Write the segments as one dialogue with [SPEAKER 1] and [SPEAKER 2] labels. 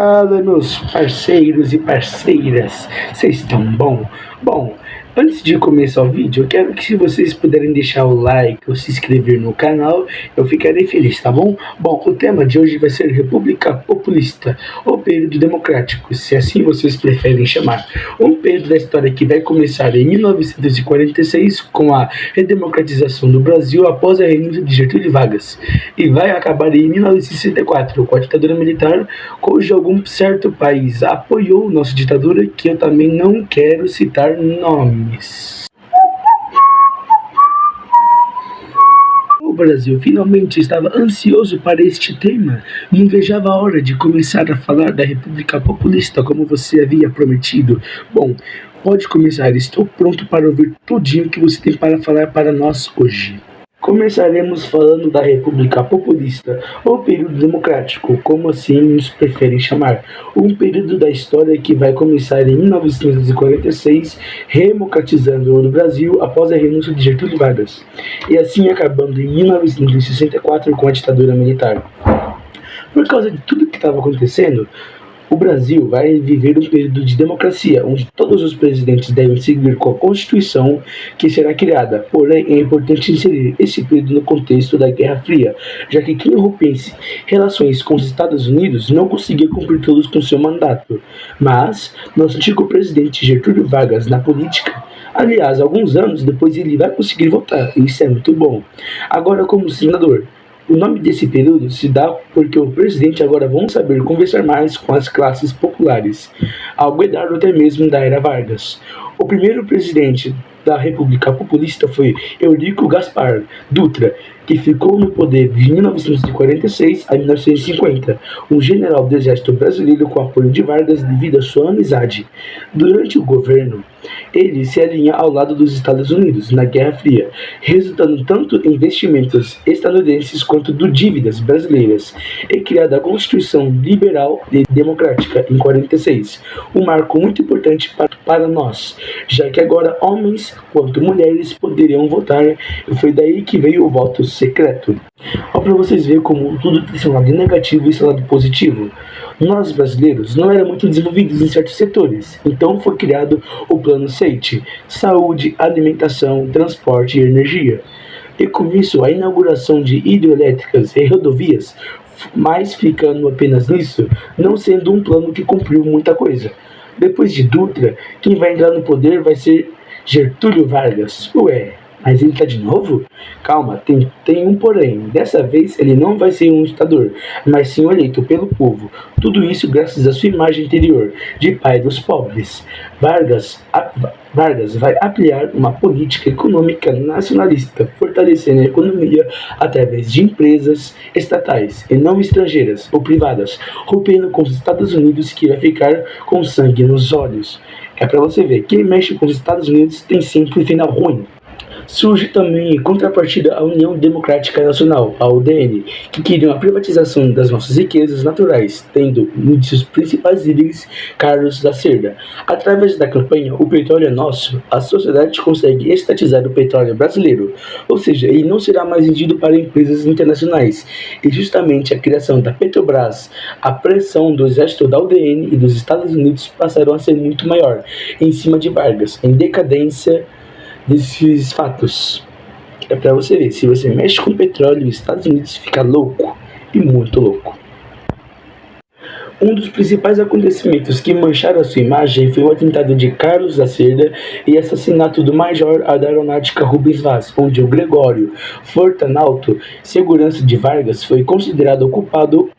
[SPEAKER 1] Fala, meus parceiros e parceiras, vocês estão bom? Bom, antes de começar o vídeo, eu quero que se vocês puderem deixar o like ou se inscrever no canal, eu ficarei feliz, tá bom? Bom, o tema de hoje vai ser República Populista, ou período democrático, se assim vocês preferem chamar. Um período da história que vai começar em 1946 com a redemocratização do Brasil após a renúncia de Getúlio Vargas e vai acabar em 1964 com a ditadura militar, cujo algum certo país apoiou nossa ditadura, que eu também não quero citar nomes. O Brasil finalmente estava ansioso para este tema, não vejava a hora de começar a falar da República Populista como você havia prometido. Bom, pode começar, estou pronto para ouvir tudinho que você tem para falar para nós hoje. Começaremos falando da República Populista, ou período democrático, como assim nos preferem chamar. Um período da história que vai começar em 1946, democratizando o Brasil após a renúncia de Getúlio Vargas, e assim acabando em 1964 com a ditadura militar. Por causa de tudo que estava acontecendo, o Brasil vai viver um período de democracia, onde todos os presidentes devem seguir com a Constituição que será criada. Porém, é importante inserir esse período no contexto da Guerra Fria, já que quem rompe relações com os Estados Unidos não conseguia cumprir todos com seu mandato. Mas, nosso antigo presidente Getúlio Vargas, na política, aliás, alguns anos depois ele vai conseguir voltar, e isso é muito bom. Agora, como senador, o nome desse período se dá porque o presidente agora vão saber conversar mais com as classes populares, algo herdado até mesmo da era Vargas. O primeiro presidente da República Populista foi Eurico Gaspar Dutra, que ficou no poder de 1946 a 1950, um general do exército brasileiro com apoio de Vargas devido à sua amizade. Durante o governo, ele se alinha ao lado dos Estados Unidos na Guerra Fria, resultando tanto em investimentos estadunidenses quanto de dívidas brasileiras, e criada a Constituição Liberal e Democrática em 46, um marco muito importante para nós, já que agora homens quanto mulheres poderiam votar, e foi daí que veio o voto secreto. Ó, para vocês verem como tudo tem seu lado negativo e seu lado positivo. Nós brasileiros não éramos muito desenvolvidos em certos setores, então foi criado o Plano SEIT, saúde, alimentação, transporte e energia. E com isso a inauguração de hidrelétricas e rodovias, mas ficando apenas nisso, não sendo um plano que cumpriu muita coisa. Depois de Dutra, quem vai entrar no poder vai ser Getúlio Vargas. Ué, mas ele tá de novo? Calma, tem um porém. Dessa vez ele não vai ser um ditador, mas sim eleito pelo povo. Tudo isso graças à sua imagem interior, de pai dos pobres. Vargas vai aplicar uma política econômica nacionalista, fortalecendo a economia através de empresas estatais e não estrangeiras ou privadas, rompendo com os Estados Unidos, que vai ficar com sangue nos olhos. É para você ver, quem mexe com os Estados Unidos tem sempre um final ruim. Surge também em contrapartida a União Democrática Nacional, a UDN, que queria a privatização das nossas riquezas naturais, tendo um de seus principais líderes Carlos Lacerda. Através da campanha O Petróleo é Nosso, a sociedade consegue estatizar o petróleo brasileiro, ou seja, ele não será mais vendido para empresas internacionais. E justamente a criação da Petrobras, a pressão do exército da UDN e dos Estados Unidos passaram a ser muito maior em cima de Vargas, em decadência desses fatos. É pra você ver, se você mexe com petróleo, os Estados Unidos fica louco, e muito louco. Um dos principais acontecimentos que mancharam a sua imagem foi o atentado de Carlos Lacerda e assassinato do major da aeronáutica Rubens Vaz, onde o Gregório Fortanalto, segurança de Vargas, foi considerado o culpado.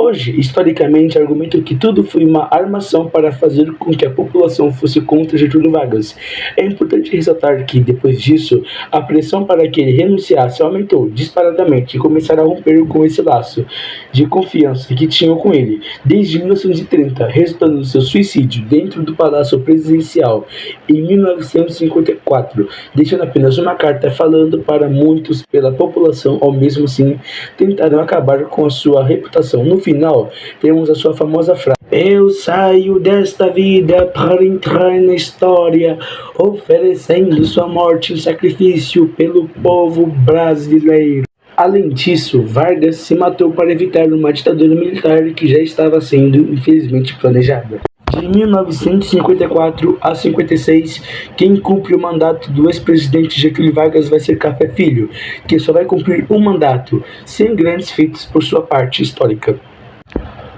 [SPEAKER 1] Hoje, historicamente, argumento que tudo foi uma armação para fazer com que a população fosse contra Getúlio Vargas. É importante ressaltar que, depois disso, a pressão para que ele renunciasse aumentou disparadamente e começaram a romper com esse laço de confiança que tinham com ele, desde 1930, resultando no seu suicídio dentro do Palácio Presidencial em 1954, deixando apenas uma carta falando para muitos pela população, ao mesmo assim tentaram acabar com a sua reputação. No final, temos a sua famosa frase: eu saio desta vida para entrar na história, oferecendo sua morte em sacrifício pelo povo brasileiro. Além disso, Vargas se matou para evitar uma ditadura militar que já estava sendo, infelizmente, planejada. De 1954 a 56, quem cumpre o mandato do ex-presidente Getúlio Vargas vai ser Café Filho, que só vai cumprir um mandato, sem grandes feitos por sua parte histórica.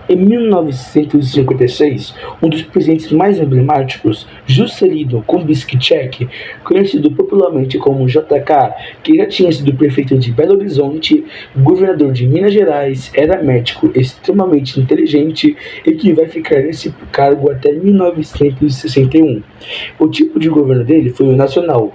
[SPEAKER 1] Em 1956, um dos presidentes mais emblemáticos, Juscelino Kubitschek, conhecido popularmente como JK, que já tinha sido prefeito de Belo Horizonte, governador de Minas Gerais, era médico extremamente inteligente e que vai ficar nesse cargo até 1961. O tipo de governo dele foi o nacional,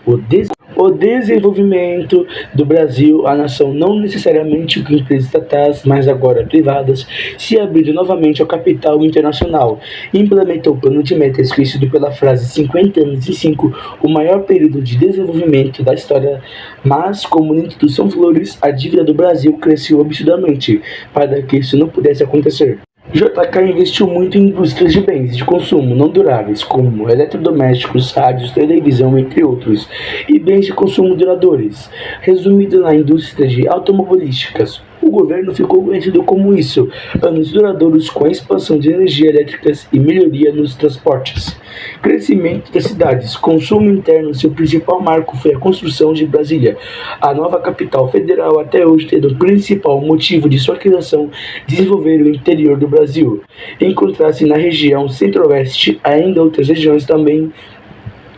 [SPEAKER 1] o desenvolvimento do Brasil, a nação não necessariamente com empresas estatais, mas agora privadas, se abrindo novamente ao capital internacional. Implementou o plano de metas conhecido pela frase 50 anos em 5, o maior período de desenvolvimento da história, mas como nem tudo são flores, a dívida do Brasil cresceu absurdamente para que isso não pudesse acontecer. JK investiu muito em indústrias de bens de consumo não duráveis, como eletrodomésticos, rádios, televisão, entre outros, e bens de consumo duradouros, resumido na indústria de automobilísticas. O governo ficou conhecido como isso, anos duradouros com a expansão de energia elétricas e melhoria nos transportes. Crescimento das cidades. Consumo interno. Seu principal marco foi a construção de Brasília, a nova capital federal, até hoje tendo o principal motivo de sua criação desenvolver o interior do Brasil. Encontrar-se na região centro-oeste, ainda outras regiões também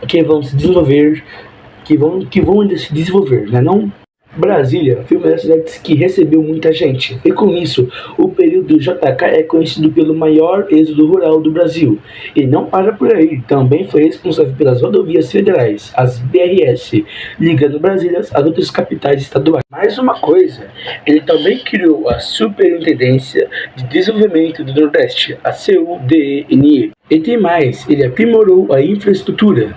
[SPEAKER 1] que vão se desenvolver, que vão ainda se desenvolver, né não? Brasília foi uma das cidades que recebeu muita gente, e com isso, o período JK é conhecido pelo maior êxodo rural do Brasil. E não para por aí, também foi responsável pelas rodovias federais, as BRS, ligando Brasília às outras capitais estaduais. Mais uma coisa, ele também criou a Superintendência de Desenvolvimento do Nordeste, a CUDNE. E tem mais, ele aprimorou a infraestrutura.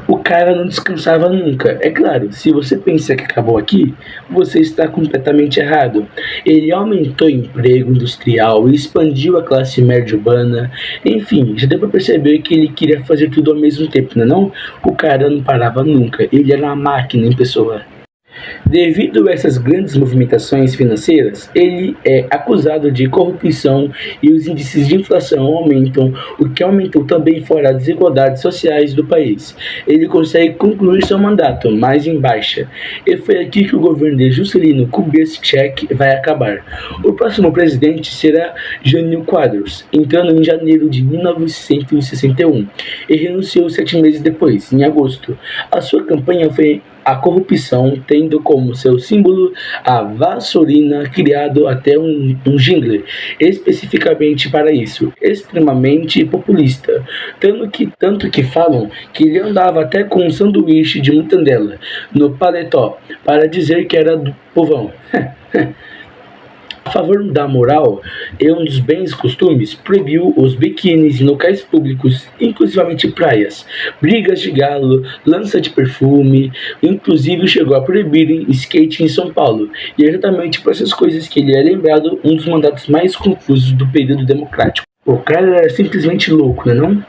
[SPEAKER 1] O cara não descansava nunca. É claro, se você pensa que acabou aqui, você está completamente errado. Ele aumentou o emprego industrial, expandiu a classe média urbana, enfim, já deu para perceber que ele queria fazer tudo ao mesmo tempo, não é não? O cara não parava nunca, ele era uma máquina em pessoa. Devido a essas grandes movimentações financeiras, ele é acusado de corrupção e os índices de inflação aumentam, o que aumentou também fora as desigualdades sociais do país. Ele consegue concluir seu mandato, mas em baixa. E foi aqui que o governo de Juscelino Kubitschek vai acabar. O próximo presidente será Jânio Quadros, entrando em janeiro de 1961, e renunciou 7 meses depois, em agosto. A sua campanha foi a corrupção, tendo como seu símbolo a vassourina, criado até um jingle especificamente para isso, extremamente populista, tanto que falam que ele andava até com um sanduíche de mortandela no paletó para dizer que era do povão. A favor da moral e um dos bens costumes, proibiu os biquínis em locais públicos, inclusivamente praias, brigas de galo, lança de perfume, inclusive chegou a proibir skate em São Paulo. E é exatamente por essas coisas que ele é lembrado um dos mandatos mais confusos do período democrático. O cara era simplesmente louco, né não?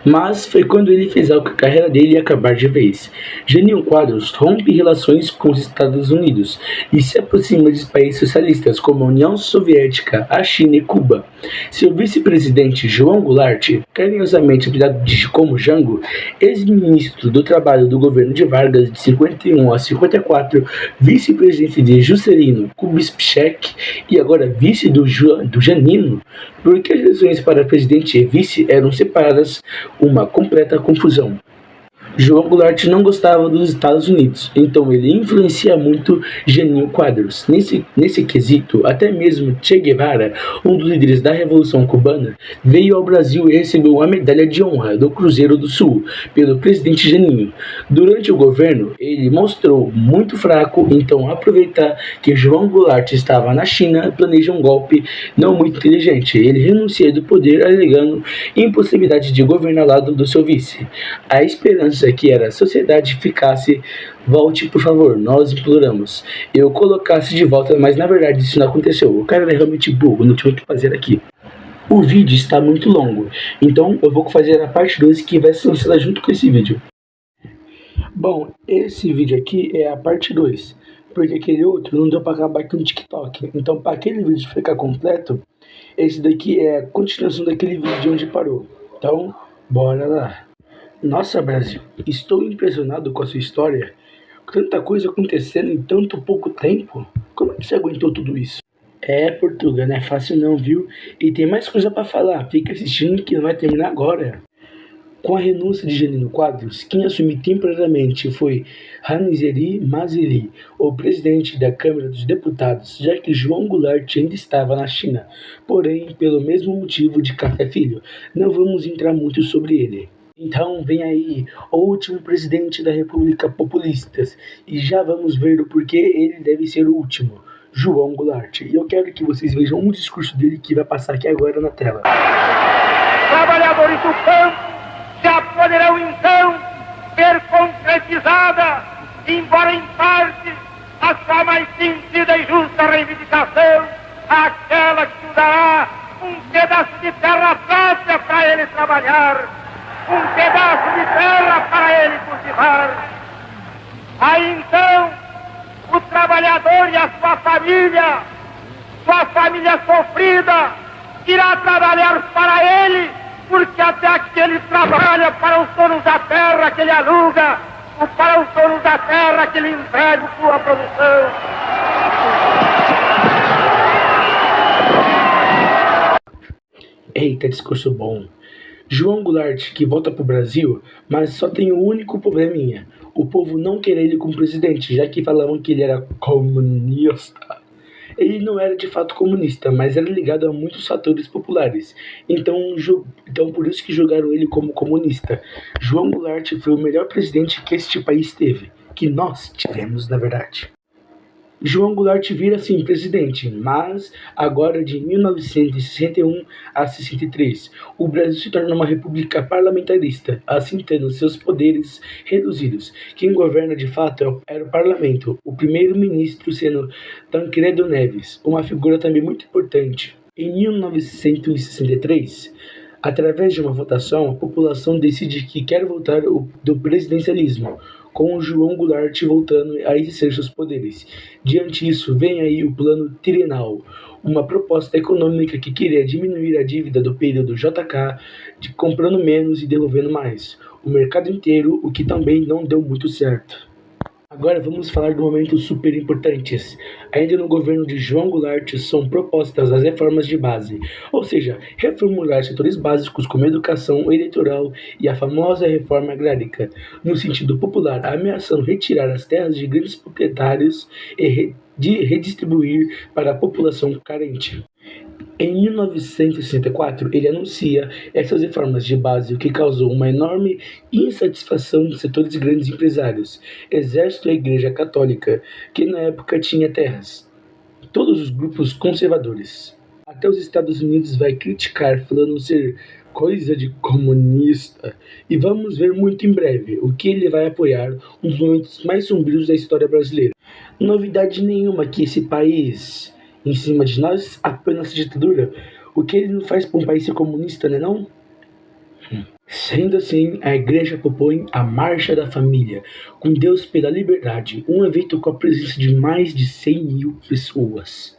[SPEAKER 1] Mas foi quando ele fez a carreira dele ia acabar de vez. Jânio Quadros rompe relações com os Estados Unidos e se aproxima de países socialistas como a União Soviética, a China e Cuba. Seu vice-presidente João Goulart, carinhosamente apelidado como Jango, ex-ministro do Trabalho do governo de Vargas de 51 a 54, vice-presidente de Juscelino Kubitschek e agora vice do Janino, porque as eleições para presidente e vice eram separadas, uma completa confusão. João Goulart não gostava dos Estados Unidos, então ele influencia muito Jânio Quadros. Nesse quesito, até mesmo Che Guevara, um dos líderes da Revolução Cubana, veio ao Brasil e recebeu a medalha de honra do Cruzeiro do Sul pelo presidente Janinho. Durante o governo, ele mostrou muito fraco, então aproveitar que João Goulart estava na China, planeja um golpe não muito inteligente. Ele renuncia do poder, alegando impossibilidade de governar ao lado do seu vice. A esperança que era a sociedade ficasse, volte por favor, nós imploramos, eu colocasse de volta, mas na verdade isso não aconteceu. O cara era realmente burro, não tinha o que fazer aqui. O vídeo está muito longo, então eu vou fazer a parte 2 que vai ser lançada junto com esse vídeo. Bom, esse vídeo aqui é a parte 2, porque aquele outro não deu para acabar aqui no TikTok. Então, para aquele vídeo ficar completo, esse daqui é a continuação daquele vídeo de onde parou. Então, bora lá. Nossa, Brasil, estou impressionado com a sua história. Tanta coisa acontecendo em tanto pouco tempo. Como é que você aguentou tudo isso? É, Portugal, não é fácil não, viu? E tem mais coisa para falar. Fica assistindo que não vai terminar agora. Com a renúncia de Janino Quadros, quem assumiu temporariamente foi Ranizeri Mazili, o presidente da Câmara dos Deputados, já que João Goulart ainda estava na China. Porém, pelo mesmo motivo de Café Filho, não vamos entrar muito sobre ele. Então vem aí o último presidente da República Populistas e já vamos ver o porquê ele deve ser o último, João Goulart. E eu quero que vocês vejam um discurso dele que vai passar aqui agora na tela.
[SPEAKER 2] Trabalhadores do campo já poderão então ver concretizada, embora em parte, a sua mais sentida e justa reivindicação, aquela que dará um pedaço de terra própria para ele trabalhar, um pedaço de terra para ele cultivar. Aí então, o trabalhador e a sua família sofrida, irá trabalhar para ele, porque até aqui ele trabalha para os donos da terra que ele aluga, ou para os donos da terra que ele entrega sua produção.
[SPEAKER 1] Eita, discurso bom. João Goulart que volta pro Brasil, mas só tem um único probleminha. O povo não quer ele como presidente, já que falavam que ele era comunista. Ele não era de fato comunista, mas era ligado a muitos fatores populares. Então por isso que julgaram ele como comunista. João Goulart foi o melhor presidente que este país teve, que nós tivemos, na verdade. João Goulart vira sim presidente, mas agora de 1961 a 63, o Brasil se torna uma república parlamentarista, assim tendo seus poderes reduzidos. Quem governa de fato era o parlamento, o primeiro-ministro sendo Tancredo Neves, uma figura também muito importante. Em 1963, através de uma votação, a população decide que quer voltar do presidencialismo, com o João Goulart voltando a exercer seus poderes. Diante disso, vem aí o Plano Trienal, uma proposta econômica que queria diminuir a dívida do período JK, comprando menos e devolvendo mais, o mercado inteiro, o que também não deu muito certo. Agora vamos falar de momentos super importantes. Ainda no governo de João Goulart são propostas as reformas de base, ou seja, reformular setores básicos como educação, eleitoral e a famosa reforma agrária, no sentido popular, ameaçando retirar as terras de grandes proprietários e de redistribuir para a população carente. Em 1964, ele anuncia essas reformas de base, o que causou uma enorme insatisfação dos setores grandes empresários, exército e a Igreja Católica, que na época tinha terras. Todos os grupos conservadores. Até os Estados Unidos vai criticar, falando ser coisa de comunista. E vamos ver muito em breve o que ele vai apoiar, um dos momentos mais sombrios da história brasileira. Novidade nenhuma que esse país em cima de nós, apenas ditadura. O que ele não faz para um país ser comunista, né não? Sendo assim, a igreja propõe a Marcha da Família, com Deus pela Liberdade, um evento com a presença de mais de 100 mil pessoas,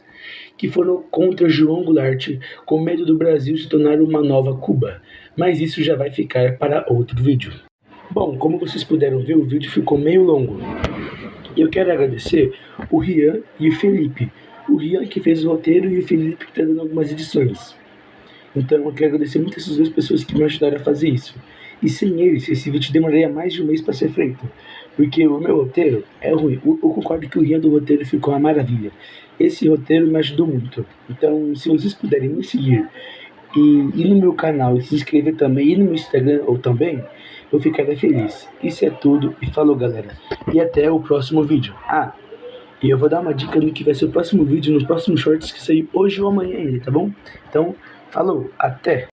[SPEAKER 1] que foram contra João Goulart, com medo do Brasil se tornar uma nova Cuba. Mas isso já vai ficar para outro vídeo. Bom, como vocês puderam ver, o vídeo ficou meio longo. Eu quero agradecer o Rian e o Felipe. O Rian que fez o roteiro e o Felipe que está dando algumas edições. Então eu quero agradecer muito essas duas pessoas que me ajudaram a fazer isso. E sem eles, esse vídeo demoraria mais de um mês para ser feito. Porque o meu roteiro é ruim. Eu concordo que o Rian do roteiro ficou uma maravilha. Esse roteiro me ajudou muito. Então, se vocês puderem me seguir e ir no meu canal e se inscrever também, e no meu Instagram ou também, eu ficaria feliz. Isso é tudo e falou, galera. E até o próximo vídeo. E eu vou dar uma dica no que vai ser o próximo vídeo, no próximo shorts que sair hoje ou amanhã ainda, tá bom? Então, falou, até!